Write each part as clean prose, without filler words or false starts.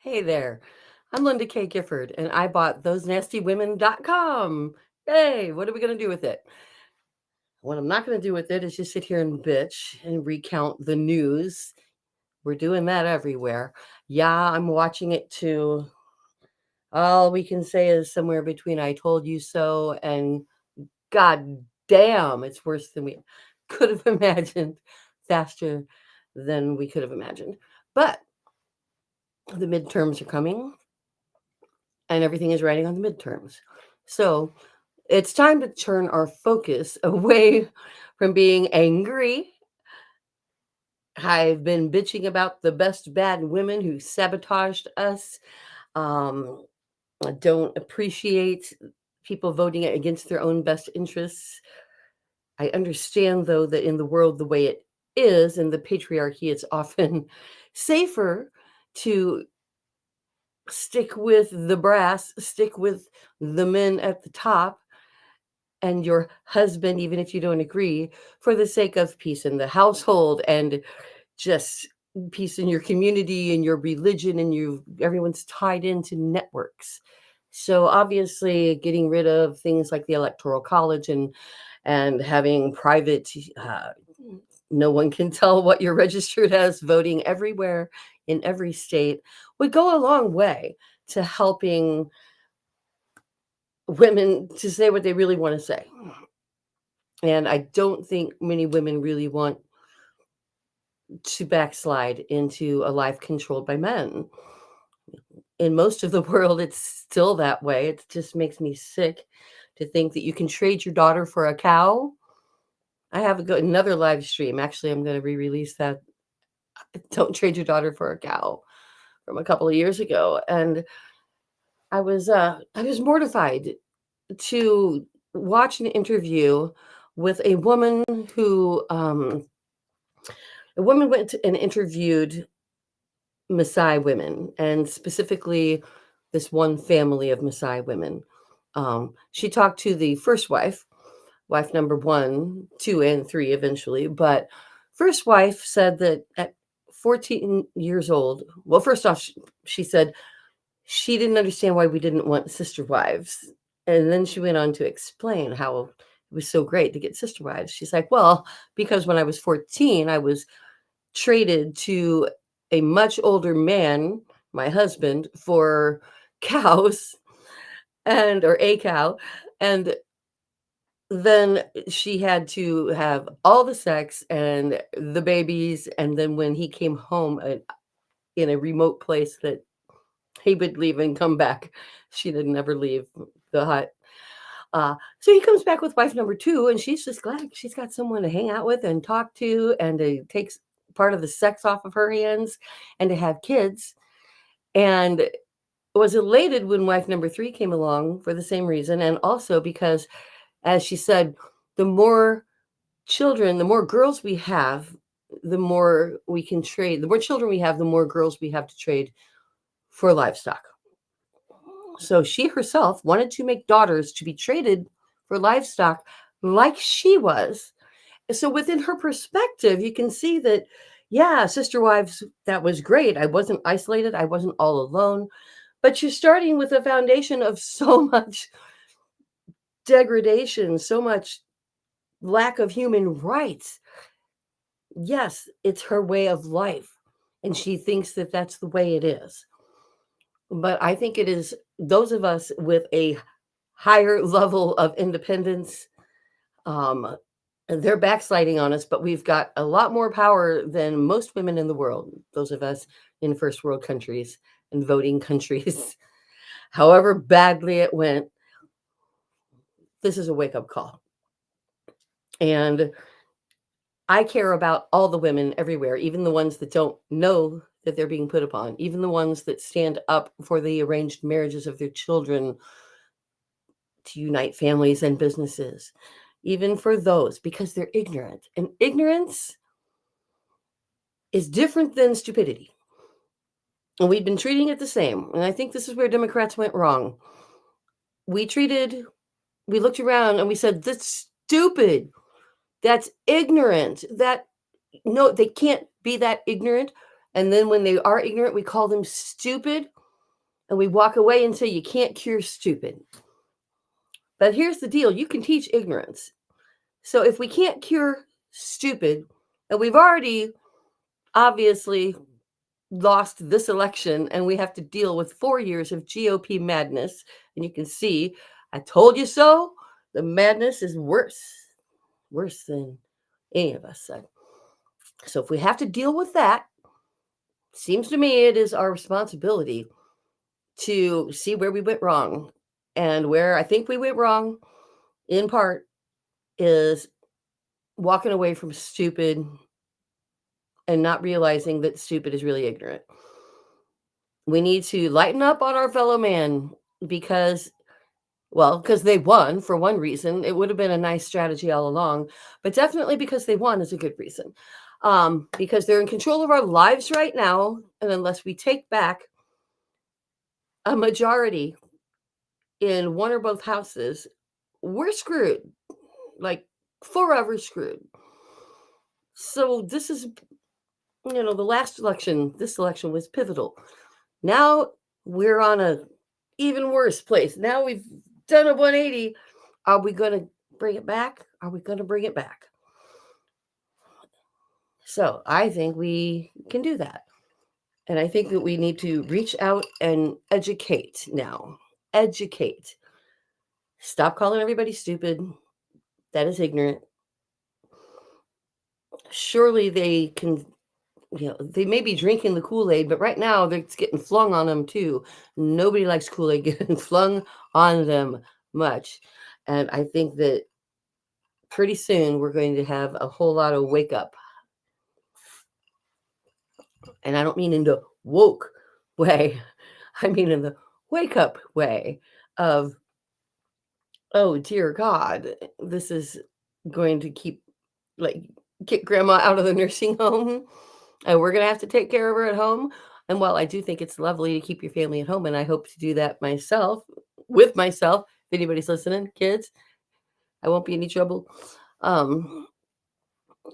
Hey there, I'm Linda K. Gifford, and I bought thosenastywomen.com. Hey, what are we going to do with it? What I'm not going to do with it is just sit here and bitch and recount the news. We're doing that everywhere. Yeah, I'm watching it too. All we can say is somewhere between I told you so and God damn, it's worse than we could have imagined, faster than we could have imagined. But the midterms are coming and everything is riding on the midterms. So it's time to turn our focus away from being angry. I've been bitching about the best bad women who sabotaged us. Um, I don't appreciate people voting against their own best interests. I understand, though, that in the world the way it is, in the patriarchy, it's often safer to stick with the brass, stick with the men at the top and your husband, even if you don't agree, for the sake of peace in the household and just peace in your community and your religion, and everyone's tied into networks. So obviously getting rid of things like the electoral college and having private no one can tell what you're registered as, voting everywhere in every state would go a long way to helping women to say what they really want to say. And I don't think many women really want to backslide into a life controlled by men. In most of the world, it's still that way. It just makes me sick to think that you can trade your daughter for a cow. I have another live stream. Actually, I'm going to re-release that. Don't trade your daughter for a cow from a couple of years ago. And I was mortified to watch an interview with a woman who a woman went and interviewed Maasai women, and specifically this one family of Maasai women. She talked to the first wife, wife number 1, 2, and 3 eventually, but first wife said that at 14 years old, well, first off, she said she didn't understand why we didn't want sister wives. And then she went on to explain how it was so great to get sister wives. She's like, well, because when I was 14, I was traded to a much older man, my husband, for cows or a cow. And then she had to have all the sex and the babies. And then when he came home in a remote place that he would leave and come back, she didn't ever leave the hut. So he comes back with wife number 2, and she's just glad she's got someone to hang out with and talk to, and it takes part of the sex off of her hands and to have kids. And was elated when wife number 3 came along for the same reason, and also because, as she said, the more children, the more girls we have, the more we can trade. The more children we have, the more girls we have to trade for livestock. So she herself wanted to make daughters to be traded for livestock like she was. So within her perspective, you can see that, yeah, sister wives, that was great. I wasn't isolated. I wasn't all alone. But you're starting with a foundation of so much degradation, so much lack of human rights. Yes, it's her way of life. And she thinks that that's the way it is. But I think it is those of us with a higher level of independence. They're backsliding on us, but we've got a lot more power than most women in the world, those of us in first world countries and voting countries. However badly it went, this is a wake-up call. And I care about all the women everywhere, even the ones that don't know that they're being put upon, even the ones that stand up for the arranged marriages of their children to unite families and businesses, even for those, because they're ignorant. And ignorance is different than stupidity. And we've been treating it the same. And I think this is where Democrats went wrong. We looked around and we said, that's stupid. That's ignorant. No, they can't be that ignorant. And then when they are ignorant, we call them stupid. and we walk away and say, you can't cure stupid. But here's the deal. You can teach ignorance. So if we can't cure stupid, and we've already obviously lost this election, and we have to deal with 4 years of GOP madness, and you can see, I told you so, the madness is worse than any of us said. So if we have to deal with that, seems to me it is our responsibility to see where we went wrong. And where I think we went wrong, in part, is walking away from stupid and not realizing that stupid is really ignorant. We need to lighten up on our fellow man because they won for one reason. It would have been a nice strategy all along, but definitely because they won is a good reason. Because they're in control of our lives right now, and unless we take back a majority in one or both houses, we're screwed, like forever screwed. So this is, the last election, this election was pivotal. Now we're on a even worse place. Now we've done a 180. Are we going to bring it back? Are we going to bring it back? So I think we can do that. And I think that we need to reach out and educate now. Educate. Stop calling everybody stupid. That is ignorant. Surely they can, they may be drinking the Kool-Aid, but right now it's getting flung on them too. Nobody likes Kool-Aid getting flung on them much. And I think that pretty soon we're going to have a whole lot of wake up. And I don't mean in the woke way. I mean in the wake up way of, oh dear God, this is going to get grandma out of the nursing home, and we're going to have to take care of her at home. And while I do think it's lovely to keep your family at home, and I hope to do that with myself, if anybody's listening, kids, I won't be in any trouble.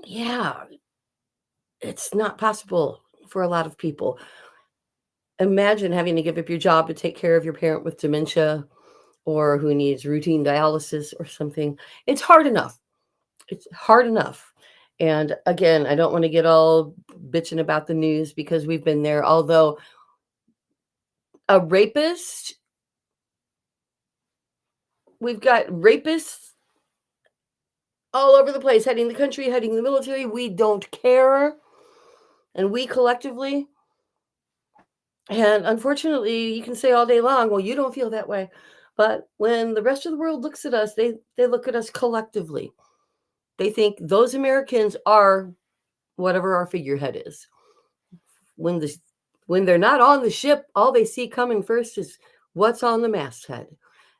Yeah, it's not possible for a lot of people. Imagine having to give up your job to take care of your parent with dementia or who needs routine dialysis or something. It's hard enough. It's hard enough. And again, I don't want to get all bitching about the news because we've been there. Although a rapist, we've got rapists all over the place, heading the country, heading the military. We don't care. And we collectively, and unfortunately, you can say all day long, well, you don't feel that way. But when the rest of the world looks at us, they look at us collectively. They think those Americans are whatever our figurehead is. When they're not on the ship, all they see coming first is what's on the masthead.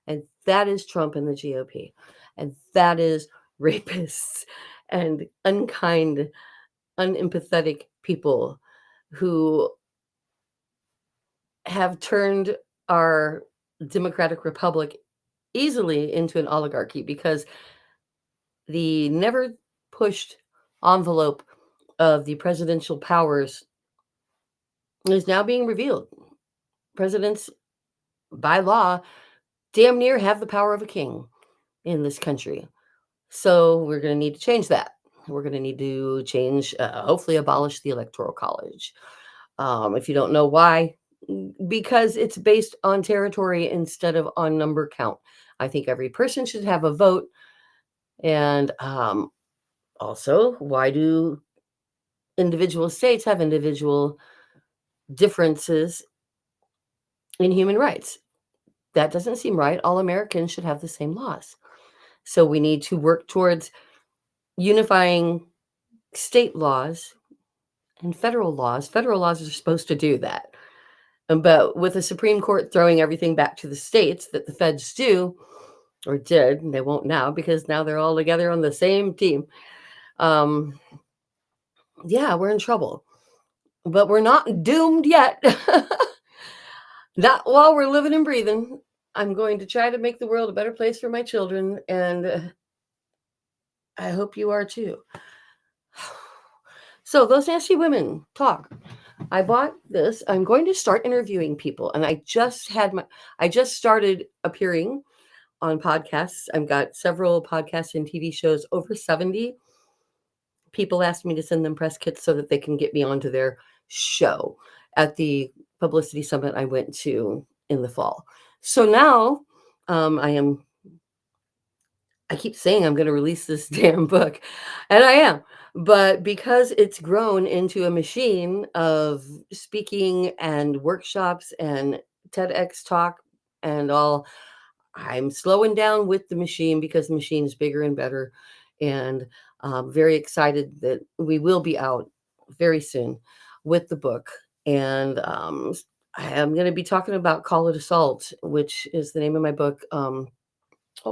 And that is Trump and the GOP. And that is rapists and unkind, unempathetic people who have turned our democratic republic easily into an oligarchy because the never pushed envelope of the presidential powers is now being revealed. Presidents, by law, damn near have the power of a king in this country. So we're going to need to change that. We're going to need to change, hopefully abolish the Electoral College. If you don't know why, because it's based on territory instead of on number count. I think every person should have a vote. And also, why do individual states have individual differences in human rights? That doesn't seem right. All Americans should have the same laws. So we need to work towards unifying state laws and federal laws. Federal laws are supposed to do that. But with the Supreme Court throwing everything back to the states that the feds do, or did, and they won't now because now they're all together on the same team. Yeah, we're in trouble. But we're not doomed yet. Not while we're living and breathing. I'm going to try to make the world a better place for my children, and I hope you are too. So those nasty women talk. I bought this. I'm going to start interviewing people, and I just started appearing on podcasts. I've got several podcasts and TV shows, over 70. People asked me to send them press kits so that they can get me onto their show at the publicity summit I went to in the fall. So now I keep saying I'm going to release this damn book, and I am. But because it's grown into a machine of speaking and workshops and TEDx talk and all, I'm slowing down with the machine because the machine is bigger and better. And very excited that we will be out very soon with the book. And I am going to be talking about Call It Assault, which is the name of my book. Oh,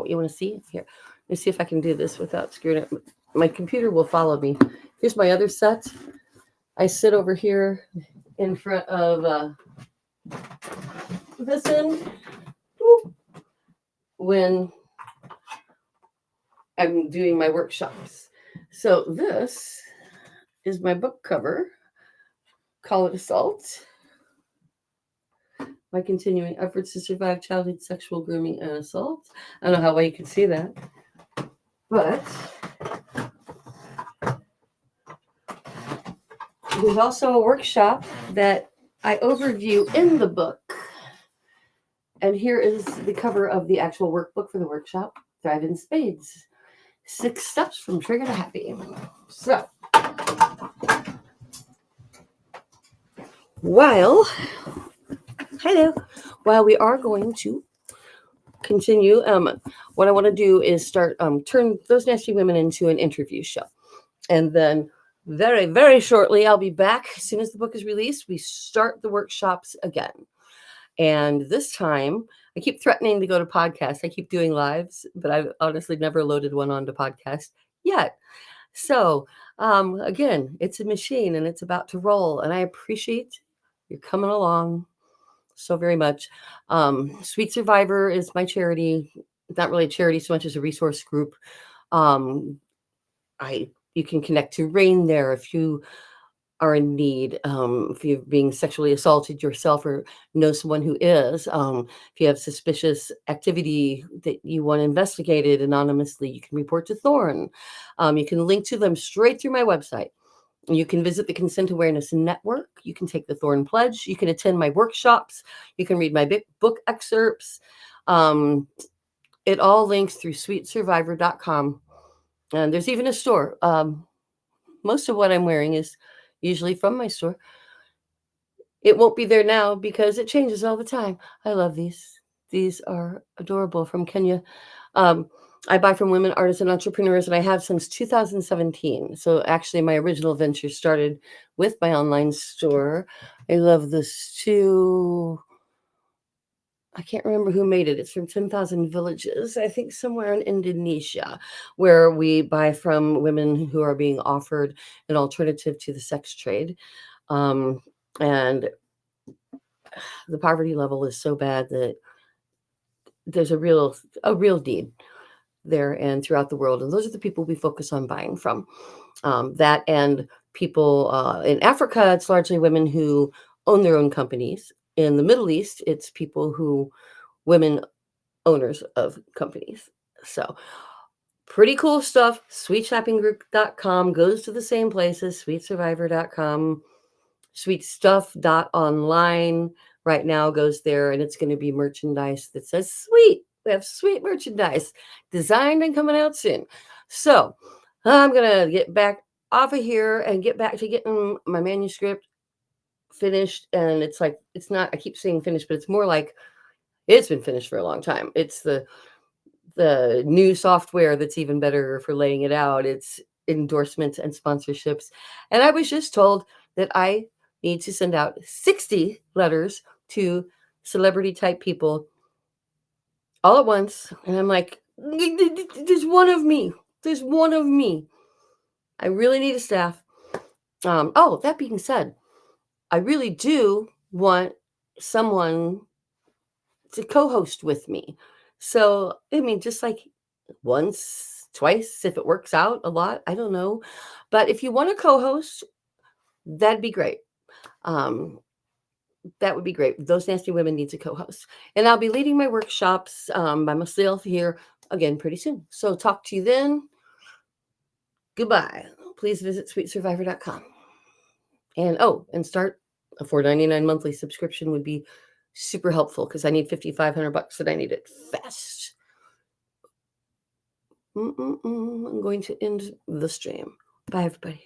you want to see? Here, let me see if I can do this without screwing up. My computer will follow me. Here's my other set. I sit over here in front of this end when I'm doing my workshops. So this is my book cover, Call It Assault. My continuing efforts to survive childhood sexual grooming and assault. I don't know how well you can see that. But there's also a workshop that I overview in the book. And here is the cover of the actual workbook for the workshop, Thrive in Spades. 6 steps from trigger to happy. So, while we are going to continue, what I want to do is start turn Those Nasty Women into an interview show. And then very, very shortly, I'll be back. As soon as the book is released, we start the workshops again. And this time, I keep threatening to go to podcasts. I keep doing lives, but I've honestly never loaded one onto podcast yet. So, again, it's a machine and it's about to roll. And I appreciate you coming along so very much. Sweet Survivor is my charity. It's not really a charity so much as a resource group. You can connect to RAIN there if you are in need, if you're being sexually assaulted yourself or know someone who is, if you have suspicious activity that you want investigated anonymously, you can report to Thorn. You can link to them straight through my website. You can visit the Consent Awareness Network. You can take the Thorn Pledge. You can attend my workshops. You can read my book excerpts. It all links through sweetsurvivor.com. And there's even a store. Most of what I'm wearing is usually from my store. It won't be there now because it changes all the time. I love these. These are adorable, from Kenya. I buy from women, artists, and entrepreneurs, and I have since 2017. So actually, my original venture started with my online store. I love this too. I can't remember who made it. It's from 10,000 Villages, I think somewhere in Indonesia, where we buy from women who are being offered an alternative to the sex trade. And the poverty level is so bad that there's a real need there and throughout the world. And those are the people we focus on buying from. That and people in Africa, it's largely women who own their own companies. In the Middle East, it's women owners of companies. So pretty cool stuff. Sweetshoppinggroup.com goes to the same places, sweetsurvivor.com, sweetstuff.online right now goes there, and it's going to be merchandise that says sweet. We have sweet merchandise designed and coming out soon. So I'm going to get back off of here and get back to getting my manuscript finished. And it's not, I keep saying finished, but it's more like it's been finished for a long time. It's the new software that's even better for laying it out. It's endorsements and sponsorships. And I was just told that I need to send out 60 letters to celebrity type people all at once. And I'm like, there's one of me. There's one of me. I really need a staff. That being said, I really do want someone to co-host with me. So, I mean, just like once, twice, if it works out a lot, I don't know. But if you want to co-host, that'd be great. That would be great. Those Nasty Women needs a co-host. And I'll be leading my workshops by myself here again pretty soon. So talk to you then. Goodbye. Please visit sweetsurvivor.com. And start a $4.99 monthly subscription would be super helpful because I need $5,500 and I need it fast. I'm going to end the stream. Bye, everybody.